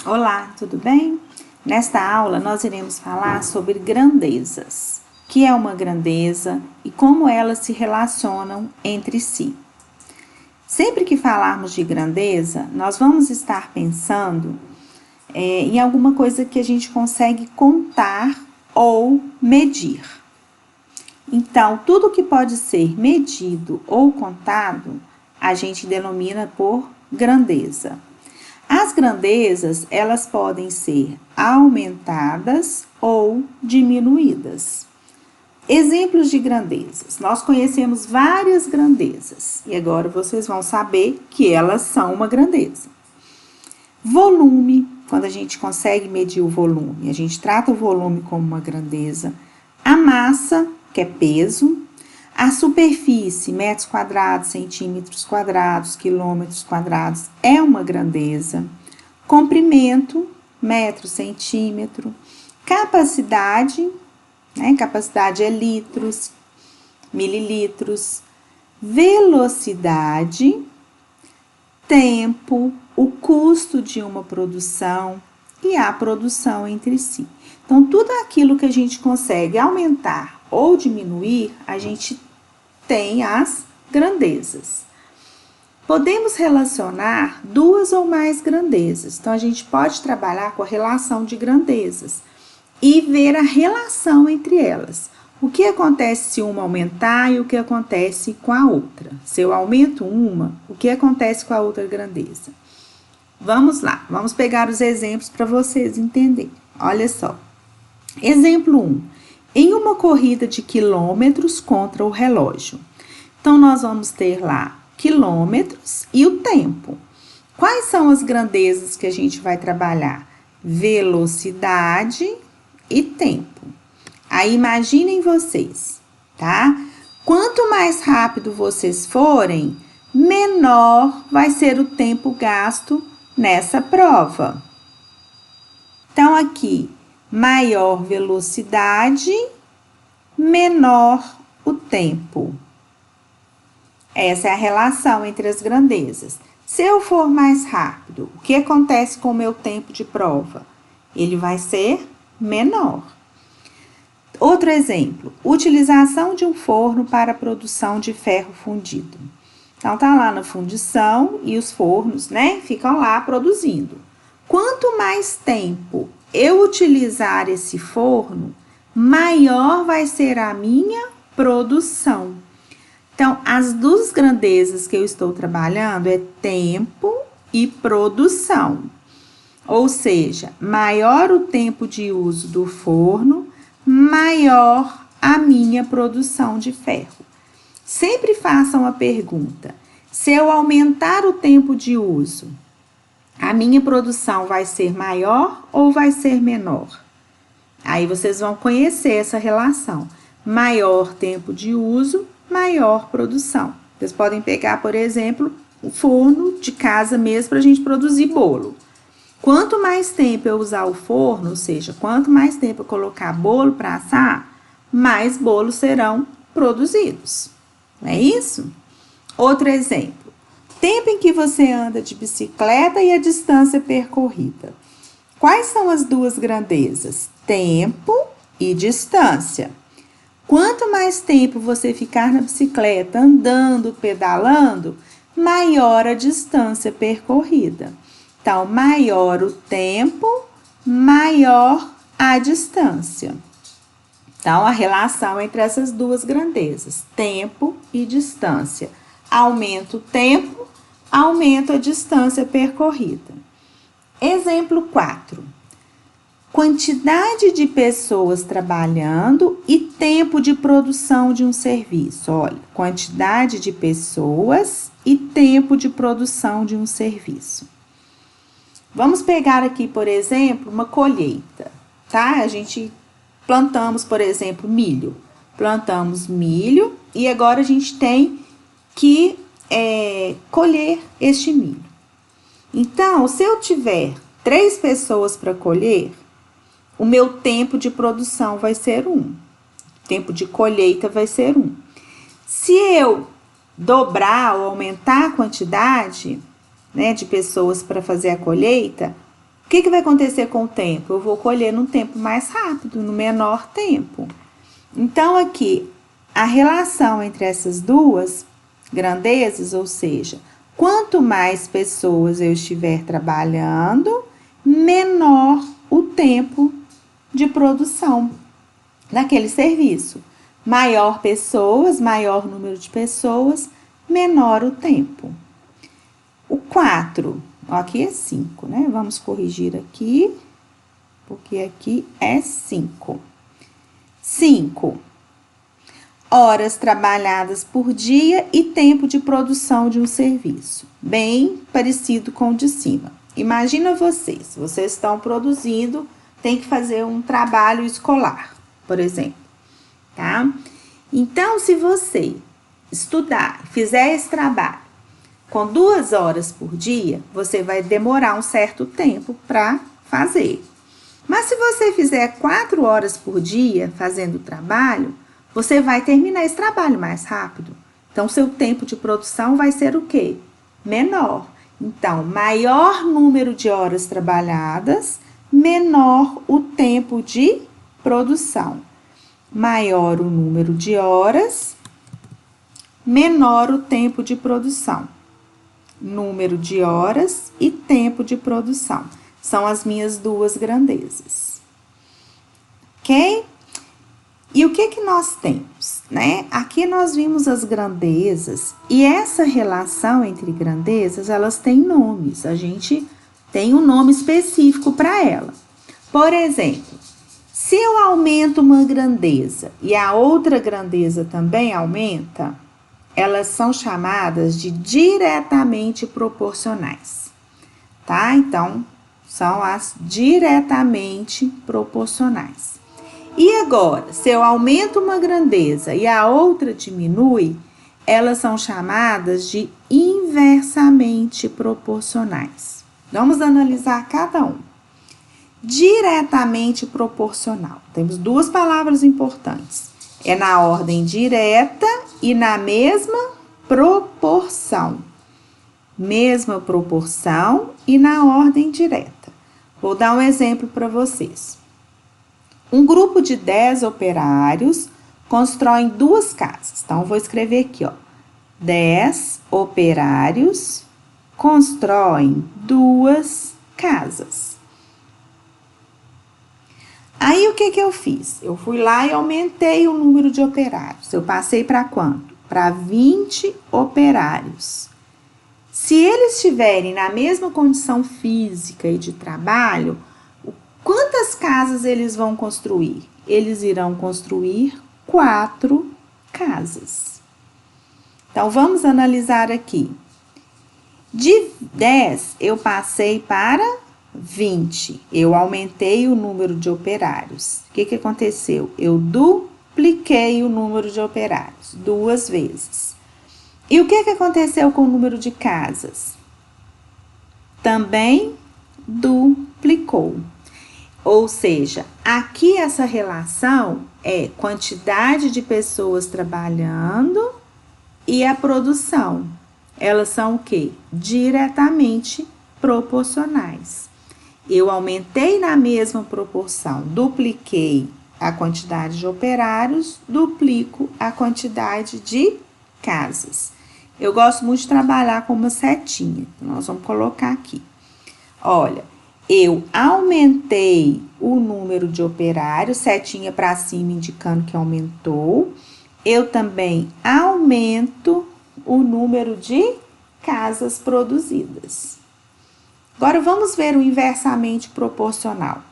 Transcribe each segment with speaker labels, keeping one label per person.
Speaker 1: Olá, tudo bem? Nesta aula nós iremos falar sobre grandezas. O que é uma grandeza e como elas se relacionam entre si. Sempre que falarmos de grandeza, nós vamos estar pensando em alguma coisa que a gente consegue contar ou medir. Então, tudo que pode ser medido ou contado, a gente denomina por grandeza. As grandezas, elas podem ser aumentadas ou diminuídas. Exemplos de grandezas. Nós conhecemos várias grandezas e agora vocês vão saber que elas são uma grandeza. Volume, quando a gente consegue medir o volume, a gente trata o volume como uma grandeza. A massa, que é peso. A superfície, metros quadrados, centímetros quadrados, quilômetros quadrados, é uma grandeza. Comprimento, metro, centímetro. Capacidade, capacidade é litros, mililitros. Velocidade, tempo, o custo de uma produção e a produção entre si. Então, tudo aquilo que a gente consegue aumentar ou diminuir, a gente tem as grandezas. Podemos relacionar duas ou mais grandezas. Então, a gente pode trabalhar com a relação de grandezas e ver a relação entre elas. O que acontece se uma aumentar e o que acontece com a outra? Se eu aumento uma, o que acontece com a outra grandeza? Vamos lá, vamos pegar os exemplos para vocês entenderem. Olha só. Exemplo 1. Em uma corrida de quilômetros contra o relógio. Então, nós vamos ter lá quilômetros e o tempo. Quais são as grandezas que a gente vai trabalhar? Velocidade e tempo. Aí, imaginem vocês, tá? Quanto mais rápido vocês forem, menor vai ser o tempo gasto nessa prova. Então, aqui, maior velocidade, menor o tempo. Essa é a relação entre as grandezas. Se eu for mais rápido, o que acontece com o meu tempo de prova? Ele vai ser menor. Outro exemplo, utilização de um forno para a produção de ferro fundido. Então, tá lá na fundição e os fornos, ficam lá produzindo. Quanto mais tempo eu utilizar esse forno, maior vai ser a minha produção. Então, as duas grandezas que eu estou trabalhando é tempo e produção. Ou seja, maior o tempo de uso do forno, maior a minha produção de ferro. Sempre façam a pergunta: se eu aumentar o tempo de uso, a minha produção vai ser maior ou vai ser menor? Aí vocês vão conhecer essa relação. Maior tempo de uso, maior produção. Vocês podem pegar, por exemplo, o forno de casa mesmo para a gente produzir bolo. Quanto mais tempo eu usar o forno, ou seja, quanto mais tempo eu colocar bolo para assar, mais bolos serão produzidos. Não é isso? Outro exemplo. Tempo em que você anda de bicicleta e a distância percorrida. Quais são as duas grandezas? Tempo e distância. Quanto mais tempo você ficar na bicicleta, andando, pedalando, maior a distância percorrida. Então, maior o tempo, maior a distância. Então, a relação entre essas duas grandezas, tempo e distância. Aumenta o tempo, aumenta a distância percorrida. Exemplo 4. Quantidade de pessoas trabalhando e tempo de produção de um serviço. Olha, quantidade de pessoas e tempo de produção de um serviço. Vamos pegar aqui, por exemplo, uma colheita, tá? A gente plantamos, por exemplo, milho. Plantamos milho e agora a gente tem que colher este milho. Então, se eu tiver 3 pessoas para colher, o meu tempo de produção vai ser 1. O tempo de colheita vai ser 1. Se eu dobrar ou aumentar a quantidade, de pessoas para fazer a colheita, que vai acontecer com o tempo? Eu vou colher num tempo mais rápido, no menor tempo. Então, aqui, a relação entre essas duas grandezas, ou seja, quanto mais pessoas eu estiver trabalhando, menor o tempo de produção daquele serviço. Maior pessoas, maior número de pessoas, menor o tempo. O 4, aqui é 5, né? Vamos corrigir aqui, porque aqui é 5. 5. Horas trabalhadas por dia e tempo de produção de um serviço. Bem parecido com o de cima. Imagina vocês estão produzindo, tem que fazer um trabalho escolar, por exemplo, tá? Então, se você estudar, fizer esse trabalho com 2 horas por dia, você vai demorar um certo tempo para fazer. Mas se você fizer 4 horas por dia fazendo o trabalho, você vai terminar esse trabalho mais rápido. Então, seu tempo de produção vai ser o quê? Menor. Então, maior número de horas trabalhadas, menor o tempo de produção. Maior o número de horas, menor o tempo de produção. Número de horas e tempo de produção. São as minhas duas grandezas. Ok? E o que nós temos, né? Aqui nós vimos as grandezas e essa relação entre grandezas, elas têm nomes. A gente tem um nome específico para ela. Por exemplo, se eu aumento uma grandeza e a outra grandeza também aumenta, elas são chamadas de diretamente proporcionais, tá? Então, são as diretamente proporcionais. E agora, se eu aumento uma grandeza e a outra diminui, elas são chamadas de inversamente proporcionais. Vamos analisar cada um. Diretamente proporcional. Temos duas palavras importantes. É na ordem direta e na mesma proporção. Mesma proporção e na ordem direta. Vou dar um exemplo para vocês. Um grupo de 10 operários constroem 2 casas. Então, vou escrever aqui, ó. 10 operários constroem 2 casas. Aí, o que eu fiz? Eu fui lá e aumentei o número de operários. Eu passei para quanto? Para 20 operários. Se eles estiverem na mesma condição física e de trabalho, quantas casas eles vão construir? Eles irão construir 4 casas. Então, vamos analisar aqui. De 10, eu passei para 20. Eu aumentei o número de operários. O que aconteceu? Eu dupliquei o número de operários 2 vezes. E o que aconteceu com o número de casas? Também duplicou. Ou seja, aqui essa relação é quantidade de pessoas trabalhando e a produção. Elas são o quê? Diretamente proporcionais. Eu aumentei na mesma proporção, dupliquei a quantidade de operários, duplico a quantidade de casas. Eu gosto muito de trabalhar com uma setinha, então nós vamos colocar aqui. Olha, eu aumentei o número de operários, setinha para cima indicando que aumentou. Eu também aumento o número de casas produzidas. Agora, vamos ver o inversamente proporcional.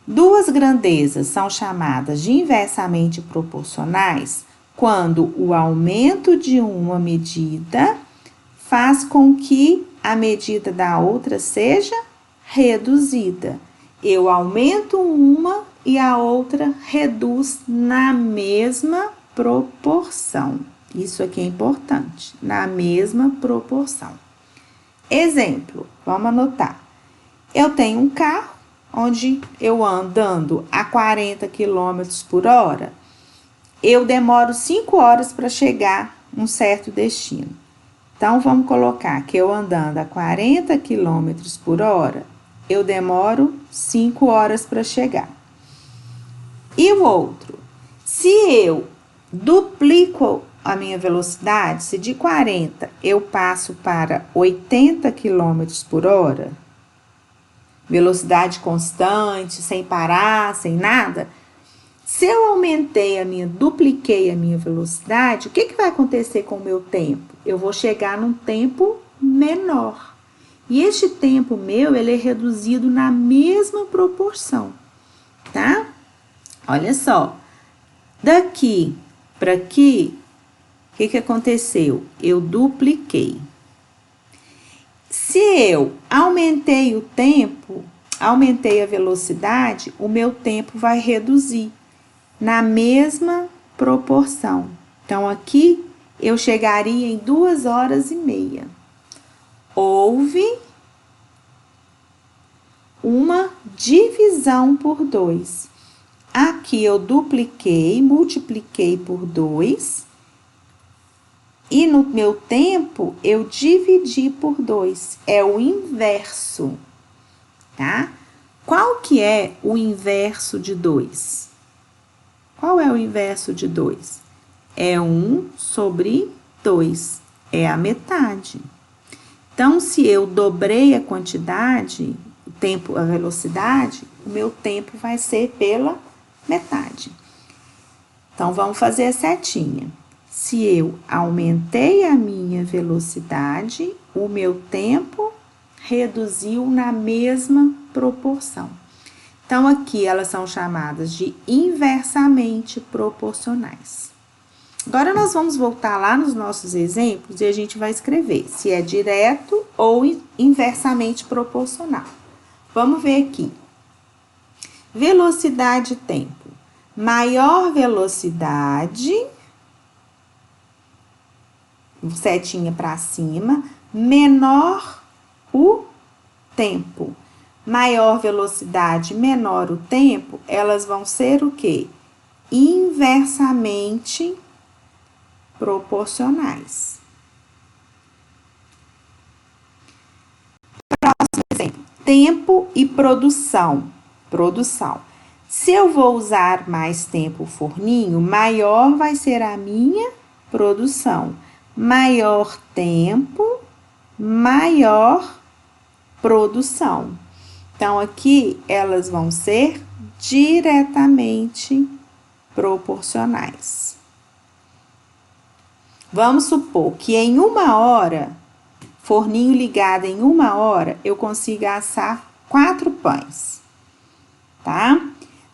Speaker 1: 2 grandezas são chamadas de inversamente proporcionais quando o aumento de uma medida faz com que a medida da outra seja reduzida. Eu aumento uma e a outra reduz na mesma proporção. Isso aqui é importante, na mesma proporção. Exemplo, vamos anotar. Eu tenho um carro onde eu andando a 40 km por hora, eu demoro 5 horas para chegar a um certo destino. Então, vamos colocar que eu andando a 40 km por hora, eu demoro 5 horas para chegar. E o outro, se eu duplico a minha velocidade, se de 40 eu passo para 80 km por hora, velocidade constante, sem parar, sem nada, se eu dupliquei a minha velocidade, o que vai acontecer com o meu tempo? Eu vou chegar num tempo menor. E este tempo meu, ele é reduzido na mesma proporção, tá? Olha só, daqui para aqui, o que aconteceu? Eu dupliquei. Se eu aumentei o tempo, aumentei a velocidade, o meu tempo vai reduzir na mesma proporção. Então, aqui eu chegaria em 2 horas e meia. Houve uma divisão por 2. Aqui eu dupliquei, multipliquei por 2. E no meu tempo, eu dividi por 2. É o inverso, tá? Qual que é o inverso de 2? Qual é o inverso de 2? É 1 sobre 2. É a metade. Então, se eu dobrei a quantidade, o tempo, a velocidade, o meu tempo vai ser pela metade. Então, vamos fazer a setinha. Se eu aumentei a minha velocidade, o meu tempo reduziu na mesma proporção. Então, aqui elas são chamadas de inversamente proporcionais. Agora, nós vamos voltar lá nos nossos exemplos e a gente vai escrever se é direto ou inversamente proporcional. Vamos ver aqui. Velocidade e tempo. Maior velocidade, setinha para cima, menor o tempo. Maior velocidade, menor o tempo, elas vão ser o quê? Inversamente proporcionais. Próximo exemplo, tempo e produção. Se eu vou usar mais tempo o forninho, maior vai ser a minha produção. Maior tempo, maior produção. Então, aqui elas vão ser diretamente proporcionais. Vamos supor que em 1 hora, forninho ligado em 1 hora, eu consiga assar 4 pães, tá?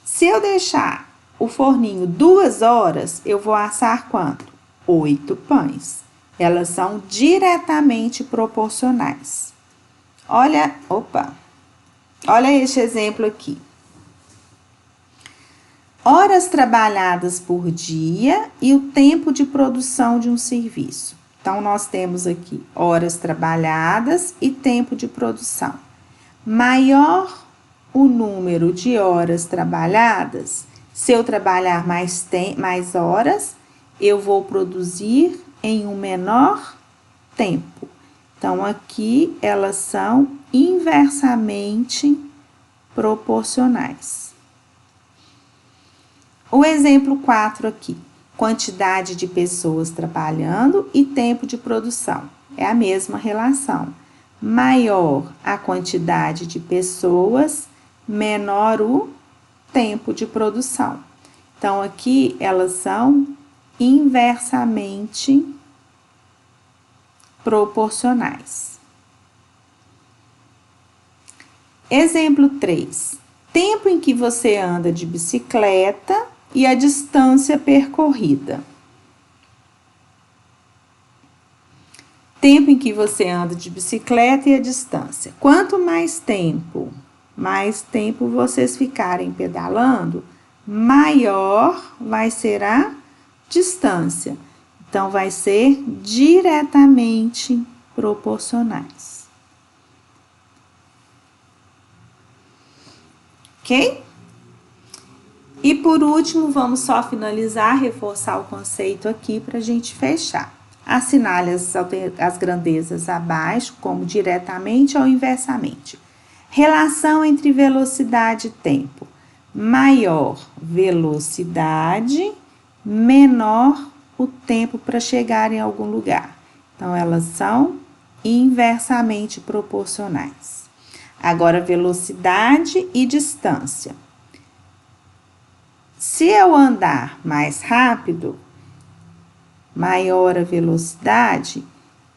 Speaker 1: Se eu deixar o forninho 2 horas, eu vou assar quanto? 8 pães. Elas são diretamente proporcionais. Olha este exemplo aqui. Horas trabalhadas por dia e o tempo de produção de um serviço. Então, nós temos aqui horas trabalhadas e tempo de produção. Maior o número de horas trabalhadas, se eu trabalhar mais horas, eu vou produzir em um menor tempo. Então, aqui elas são inversamente proporcionais. O exemplo 4 aqui, quantidade de pessoas trabalhando e tempo de produção. É a mesma relação. Maior a quantidade de pessoas, menor o tempo de produção. Então, aqui elas são inversamente proporcionais. Exemplo 3. Tempo em que você anda de bicicleta e a distância percorrida. Tempo em que você anda de bicicleta e a distância. Quanto mais tempo vocês ficarem pedalando, maior vai ser a distância. Então, vai ser diretamente proporcionais. Ok? E por último, vamos só finalizar, reforçar o conceito aqui para a gente fechar. assinale as grandezas abaixo, como diretamente ou inversamente. Relação entre velocidade e tempo. Maior velocidade, menor o tempo para chegar em algum lugar. Então, elas são inversamente proporcionais. Agora, velocidade e distância. Se eu andar mais rápido, maior a velocidade,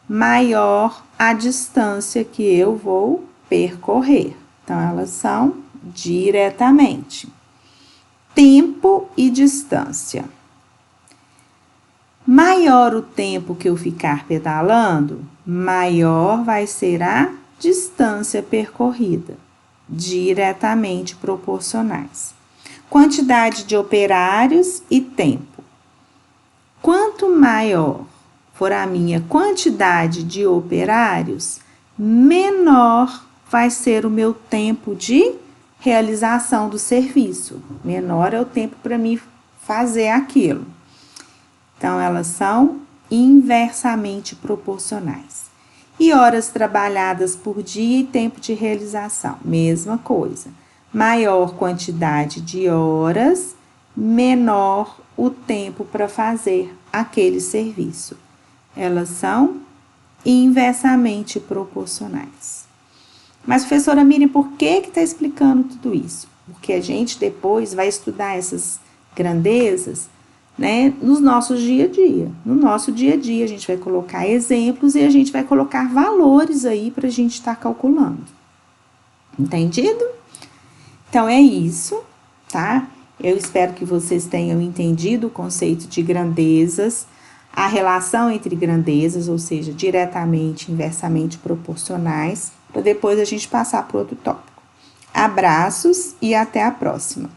Speaker 1: maior a distância que eu vou percorrer. Então, elas são diretamente. Tempo e distância. Maior o tempo que eu ficar pedalando, maior vai ser a distância percorrida, diretamente proporcionais. Quantidade de operários e tempo. Quanto maior for a minha quantidade de operários, menor vai ser o meu tempo de realização do serviço. Menor é o tempo para mim fazer aquilo. Então, elas são inversamente proporcionais. E horas trabalhadas por dia e tempo de realização, mesma coisa. Maior quantidade de horas, menor o tempo para fazer aquele serviço. Elas são inversamente proporcionais. Mas, professora Miriam, por que está explicando tudo isso? Porque a gente depois vai estudar essas grandezas, né, nos nossos dia a dia. No nosso dia a dia, a gente vai colocar exemplos e a gente vai colocar valores aí para a gente estar calculando. Entendido? Então, é isso, tá? Eu espero que vocês tenham entendido o conceito de grandezas, a relação entre grandezas, ou seja, diretamente, inversamente proporcionais, para depois a gente passar para outro tópico. Abraços e até a próxima!